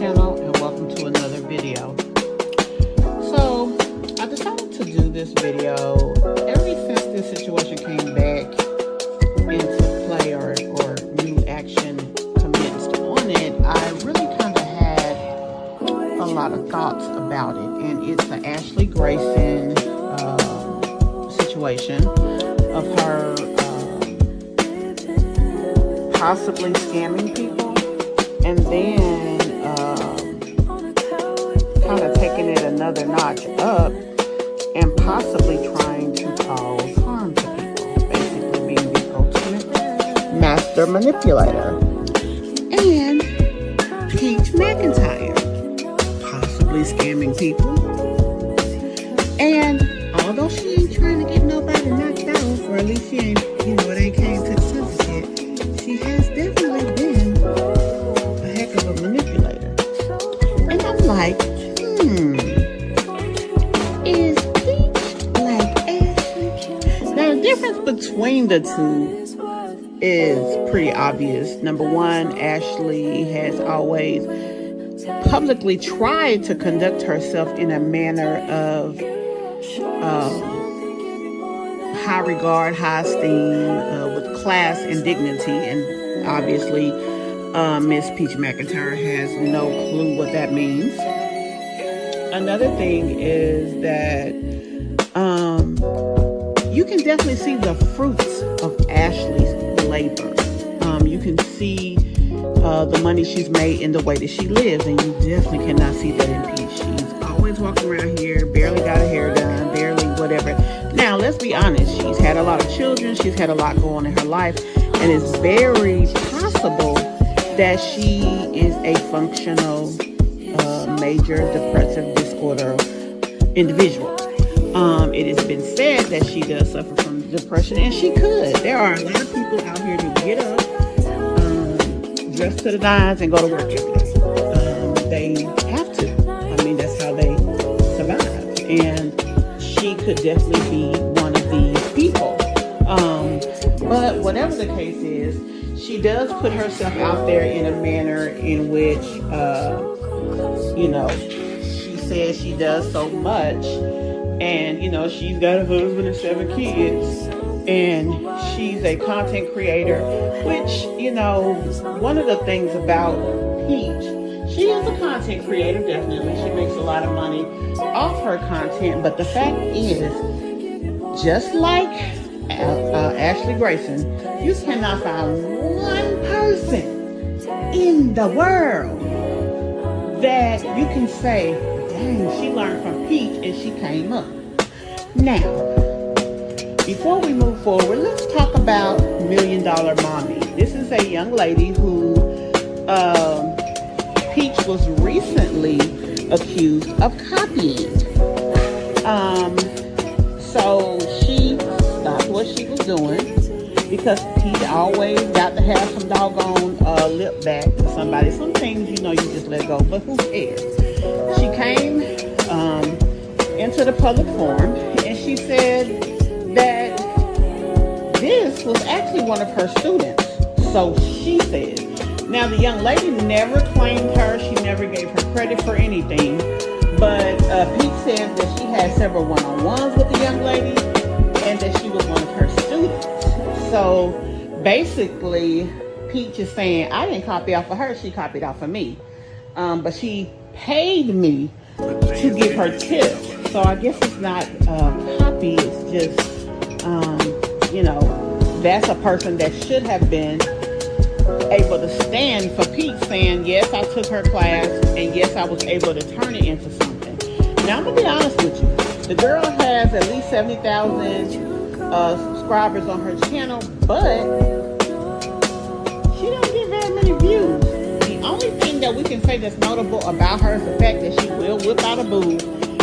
channel and welcome to another video. So I decided to do this video ever since this situation came back into play or new action commenced on it. I really kind of had a lot of thoughts about it, and it's the Ashley Grayson situation of her possibly scamming people and then kind of taking it another notch up and possibly trying to cause harm to people, basically being the ultimate master manipulator. And Peach McIntyre possibly scamming people. And although she ain't trying to get nobody knocked out, or at least she ain't, it ain't came to the surface yet, she has definitely been a heck of a manipulator. And I'm like, is Peach like Ashley? Now, the difference between the two is pretty obvious. Number one, Ashley has always publicly tried to conduct herself in a manner of high regard, high esteem, with class and dignity, and obviously Miss Peach McIntyre has no clue what that means. Another thing is that you can definitely see the fruits of Ashley's labor. You can see the money she's made in the way that she lives, and you definitely cannot see that in Peach. She's always walking around here, barely got her hair done, barely whatever. Now, let's be honest, she's had a lot of children, she's had a lot going on in her life, and it's very possible that she is a functional major depressive disorder individual. It has been said that she does suffer from depression, and she could. There are a lot of people out here who get up, dress to the nines, and go to work every day. They have to. I mean, that's how they survive. And she could definitely be one of these people. But whatever the case is, she does put herself out there in a manner in which, she says she does so much. And, she's got a husband and 7 kids. And she's a content creator, which, one of the things about Peach, she is a content creator, definitely. She makes a lot of money off her content. But the fact is, just like Ashley Grayson, you cannot find one person in the world that you can say, dang, she learned from Peach and she came up. Now, before we move forward, let's talk about $1 Million Mommy. This is a young lady who Peach was recently accused of copying. So she stopped what she was doing because Peach always got to have some doggone lip back to somebody. Some things, you just let go, but who cares? She came into the public forum and she said that this was actually one of her students. So she said. Now, the young lady never claimed her. She never gave her credit for anything. But Peach said that she had several one-on-ones with the young lady and that she was one of her students. So basically, Peach is saying, I didn't copy off of her. She copied off of me. But she paid me to give her tips. So I guess it's not copy. It's just, that's a person that should have been able to stand for Peach, saying, yes, I took her class, and yes, I was able to turn it into something. Now, I'm going to be honest with you. The girl has at least 70,000 subscribers on her channel, but she don't get very many views. The only thing that we can say that's notable about her is the fact that she will whip out a boob.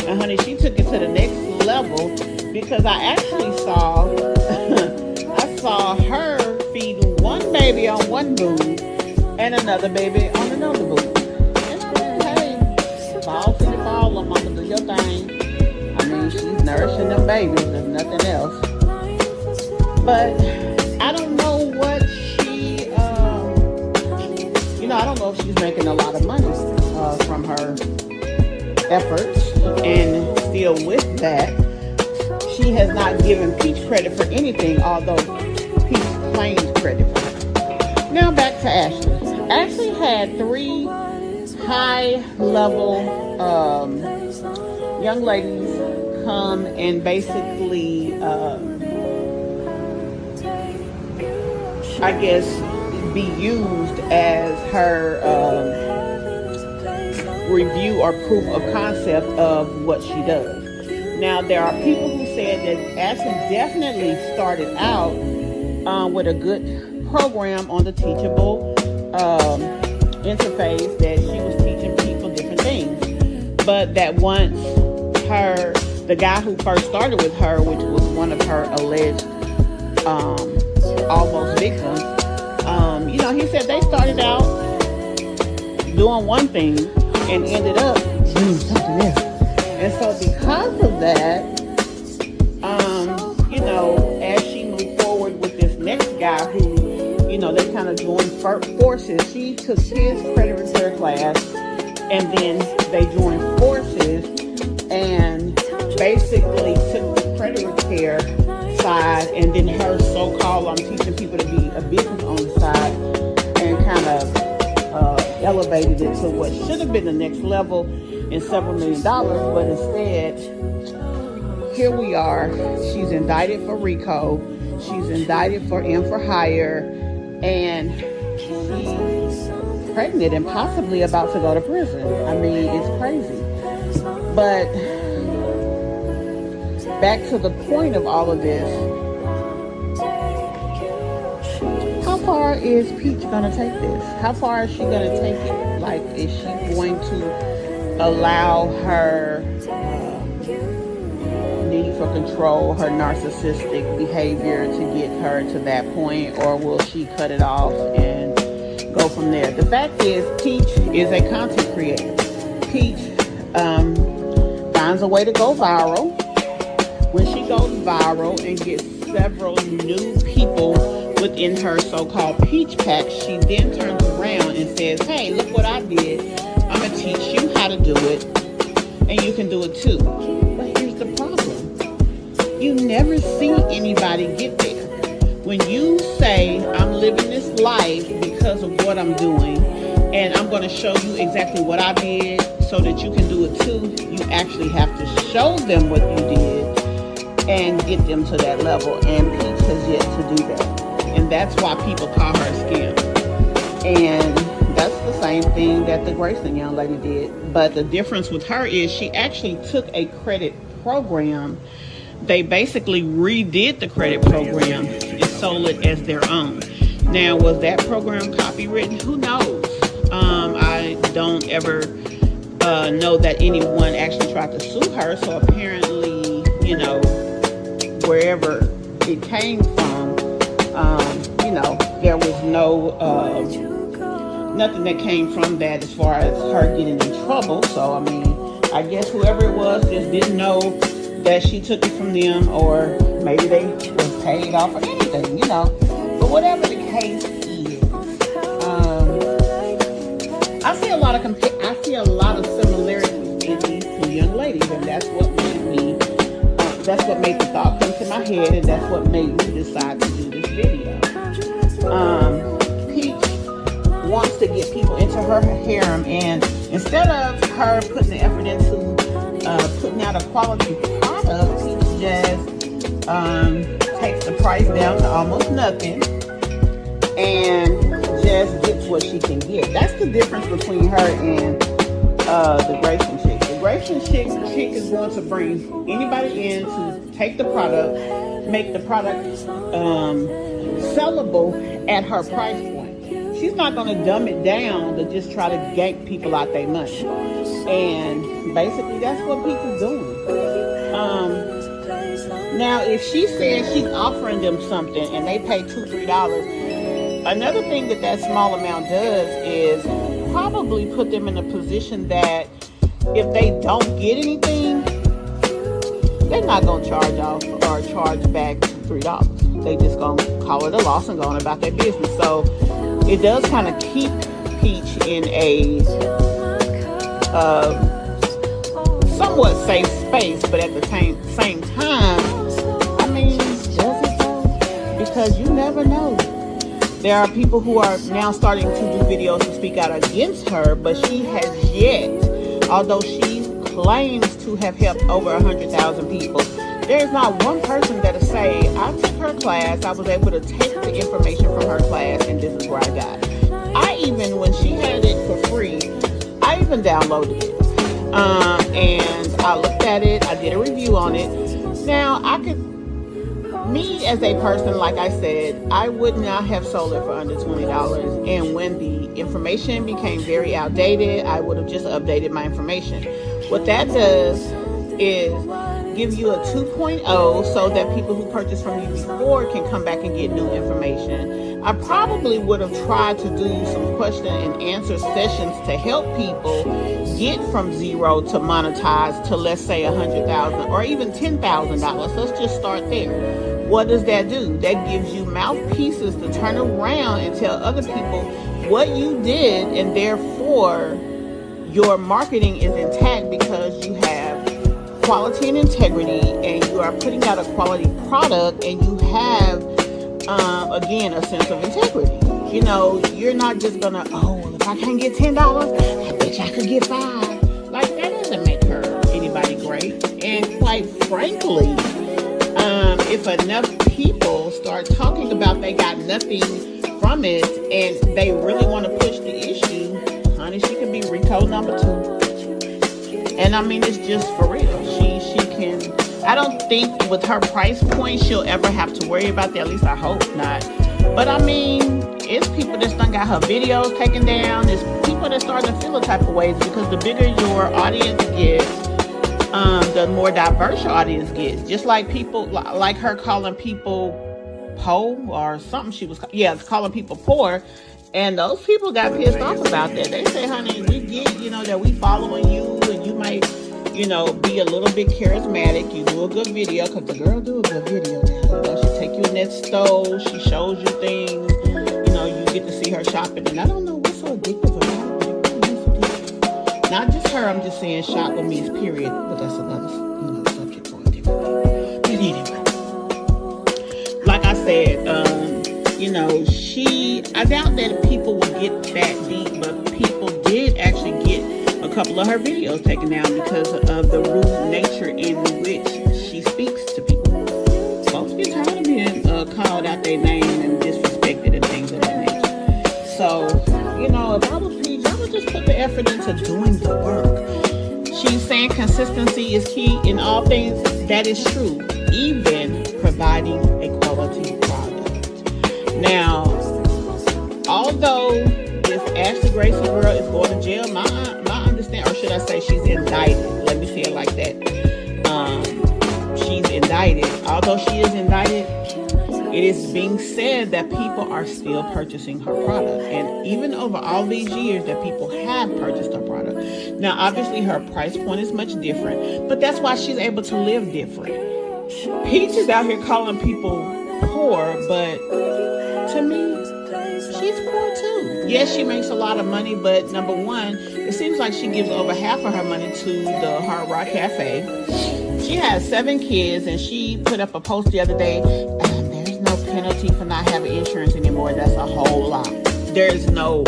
And honey, she took it to the next level because I actually saw her feeding one baby on one boob and another baby on another boob. And I mean, hey, fall to the fall, mama, do your thing. I mean, she's nourishing them babies, if nothing else. But I don't know what she, I don't know if she's making a lot of money from her efforts. And still with that, she has not given Peach credit for anything, although Peach claims credit for her. Now back to Ashley. Ashley had 3 high-level young ladies come and basically, I guess, be used as her review or proof of concept of what she does. Now, there are people who said that Ashley definitely started out with a good program on the Teachable interface, that she was teaching people different things. But that once the guy who first started with her, which was one of her alleged almost victims, he said they started out doing one thing and ended up doing something else. And so because of that, as she moved forward with this next guy who, they kind of joined forces. She took his credit repair class, and then they joined forces and basically took the credit repair side, and then her so-called I'm teaching people to be a business on the side, and kind of elevated it to what should have been the next level in several $1 million, but instead, here we are. She's indicted for RICO. She's indicted for M for hire, and she's pregnant and possibly about to go to prison. I mean, it's crazy. But back to the point of all of this, how far is Peach gonna take this? How far is she gonna take it? Like, is she going to allow her need for control, her narcissistic behavior to get her to that point, or will she cut it off and go from there? The fact is, Peach is a content creator. Peach finds a way to go viral. When she goes viral and gets several new people within her so-called Peach Pack, she then turns around and says, hey, look what I did. I'm going to teach you how to do it, and you can do it too. But here's the problem. You never see anybody get there. When you say, I'm living this life because of what I'm doing, and I'm going to show you exactly what I did so that you can do it too, you actually have to show them what you did and get them to that level. And Peach has yet to do that. And that's why people call her a scam. And that's the same thing that the Grayson young lady did. But the difference with her is she actually took a credit program. They basically redid the credit program and sold it as their own. Now, was that program copywritten? Who knows? I don't ever know that anyone actually tried to sue her. So apparently, wherever it came from, there was nothing that came from that as far as her getting in trouble. So, I mean, I guess whoever it was just didn't know that she took it from them, or maybe they were paid off or anything, But whatever the case is, I see a lot of similarities in these two young ladies, and that's what made the thought come to my head, and that's what made me decide to do this video. Peach wants to get people into her harem, and instead of her putting the effort into putting out a quality product, Peach just takes the price down to almost nothing and just gets what she can get. That's the difference between her and the Grayson chick. The Grayson chick is going to bring anybody in to take the product, make the product sellable at her price point. She's not going to dumb it down to just try to gank people out their money. And basically that's what Peach is doing. Now, if she says she's offering them something and they pay $2-3, another thing that small amount does is probably put them in a position that if they don't get anything, they're not going to charge off or charge back $3. They just going to call it a loss and go on about their business. So it does kind of keep Peach in a somewhat safe space, but at the same time, I mean, does it though? Because you never know. There are people who are now starting to do videos to speak out against her, but she has yet, although she claims to have helped over 100,000 people, there is not one person that'll say, I took her class, I was able to take the information from her class, and this is where I got it. I even, when she had it for free, I even downloaded it. And I looked at it, I did a review on it. Now, me as a person, like I said, I would not have sold it for under $20. And when the information became very outdated, I would have just updated my information. What that does is give you a 2.0 so that people who purchased from you before can come back and get new information. I probably would have tried to do some question and answer sessions to help people get from zero to monetize to, let's say, $100,000 or even $10,000. Let's just start there. What does that do? That gives you mouthpieces to turn around and tell other people what you did, and therefore your marketing is intact because you have quality and integrity, and you are putting out a quality product, and you have, again, a sense of integrity. You know, you're not just gonna, well, if I can't get $10, I bet I could get $5. Like, that doesn't make her anybody great. And quite frankly, if enough people start talking about they got nothing from it and they really want to push the issue, honey, she could be Rico number 2. And I mean, it's just for real. She can, I don't think with her price point she'll ever have to worry about that. At least I hope not. But I mean, it's people that done got her videos taken down. It's people that starting to feel the type of ways, because the bigger your audience gets, the more diverse your audience gets. Just like people, like her calling people po or something she was, calling people poor. And those people got pissed off about that. They say, honey, we get, that we following you, and you might, be a little bit charismatic. You do a good video, because the girl do a good video now. She take you in that stove. She shows you things. You get to see her shopping. And I don't know what's so addictive about it. Not just her, I'm just saying shop with me is period. But that's another subject for a different day. But anyway, like I said, I doubt that people will get that deep, but people did actually get a couple of her videos taken down because of the rude nature in which she speaks to people. Folks get tired of being called out their name and disrespected and things of that nature. So, if I was Peach, I would just put the effort into doing the work. She's saying consistency is key in all things. That is true, even providing a quality product. Now, although this Ashley Grayson girl is going to jail, my understanding, or should I say she's indicted. Let me say it like that. She's indicted. Although she is indicted, it is being said that people are still purchasing her product. And even over all these years that people have purchased her product. Now, obviously her price point is much different, but that's why she's able to live different. Peach is out here calling people poor, but to me, she's poor too. Yes, she makes a lot of money, but number one, it seems like she gives over half of her money to the Hard Rock Cafe. She has 7 kids, and she put up a post the other day, there's no penalty for not having insurance anymore. That's a whole lot. There's no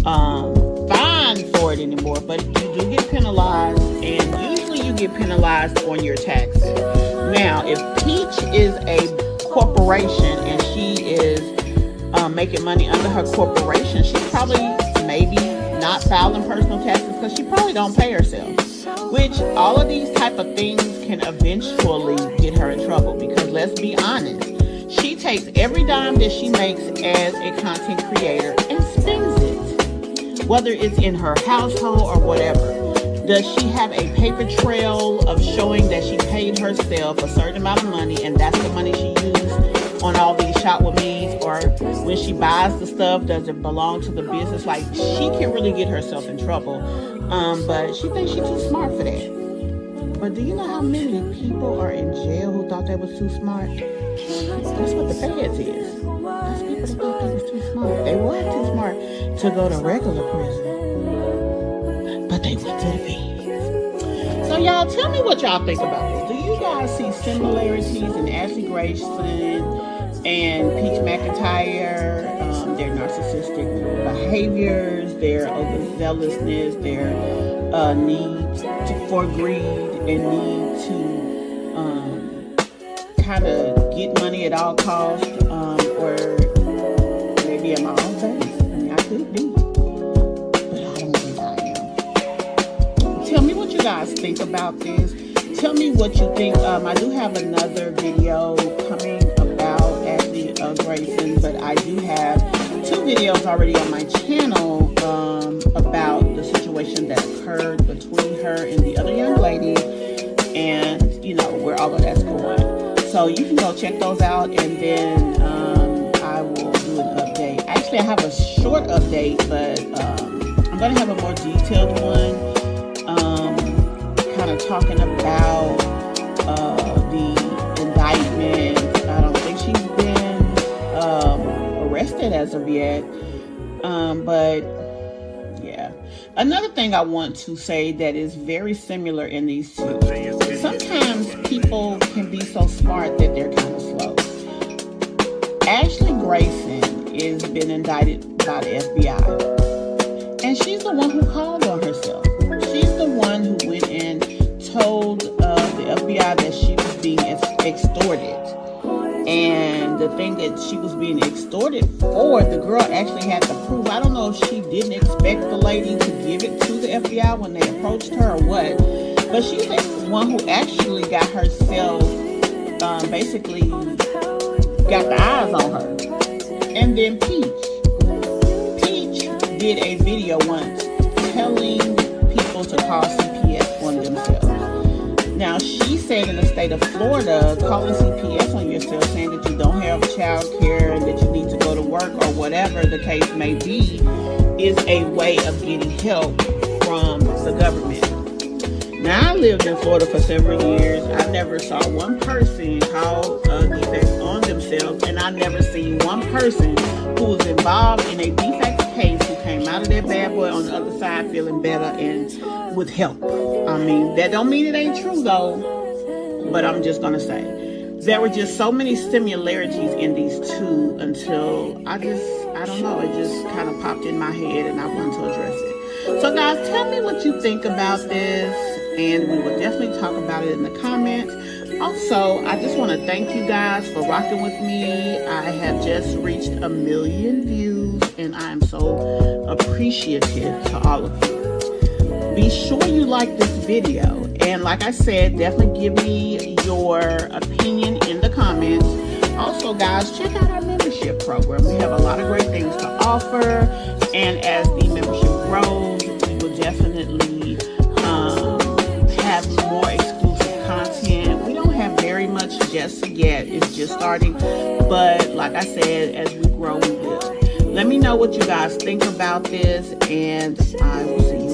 fine for it anymore, but you do get penalized, and usually you get penalized on your taxes. Now, if Peach is a corporation and she is making money under her corporation, she probably maybe not filing personal taxes because she probably don't pay herself, which all of these type of things can eventually get her in trouble, because let's be honest, she takes every dime that she makes as a content creator and spends it, whether it's in her household or whatever. Does she have a paper trail of showing that she paid herself a certain amount of money, and that's the money she used on all these shop with me's? Or when she buys the stuff, does it belong to the business? Like, she can really get herself in trouble, but she thinks she's too smart for that. But do you know how many people are in jail who thought they was too smart? That's what the feds is. That's people that thought they was too smart. They were too smart to go to regular prison, but they take it to the bed. So y'all, tell me what y'all think about this. Do you guys see similarities in Ashley Grayson and Peach Mcinture? Their narcissistic behaviors, their overzealousness, their need for greed and need to kind of get money at all costs, or maybe at my own face. I mean, I could be, but I don't think I am. Tell me what you guys think about this. Tell me what you think. I do have another video coming about Ashley Grayson, but I do have 2 videos already on my channel about the situation that occurred between her and the other young lady, and you know where all of that's going. So you can go check those out, and then I will do an update. Actually, I have a short update, but I'm going to have a more detailed one, kind of talking about the indictment. I don't think she's been arrested as of yet, but yeah. Another thing I want to say that is very similar in these two. Sometimes people can be so smart that they're kind of slow. Ashley Grayson has been indicted by the FBI, and she's the one who called on herself. She's the one who went and told the FBI that she was being extorted. And the thing that she was being extorted for, the girl actually had to prove. I don't know if she didn't expect the lady to give it to the FBI when they approached her or what. But she's the one who actually got herself, basically got the eyes on her. And then Peach did a video once telling people to call CPS on themselves. Now, she said in the state of Florida, calling CPS on yourself, saying that you don't have child care and that you need to go to work or whatever the case may be, is a way of getting help from the government. Now, I lived in Florida for several years. I never saw one person call defects on themselves, and I never seen one person who was involved in a defects case who came out of that bad boy on the other side feeling better and with help. I mean, that don't mean it ain't true though, but I'm just gonna say there were just so many similarities in these two until I don't know, it just kind of popped in my head and I wanted to address it. So guys, tell me what you think about this, and we will definitely talk about it in the comments. Also, I just want to thank you guys for rocking with me. I have just reached 1 million views, and I am so appreciative to all of you. Be sure you like this video, and like I said, definitely give me your opinion in the comments. Also, guys, check out our membership program. We have a lot of great things to offer, and as the membership grows, we will definitely have more exclusive content. We don't have very much just yet. It's just starting, but like I said, as we grow, we will. Let me know what you guys think about this, and I will see you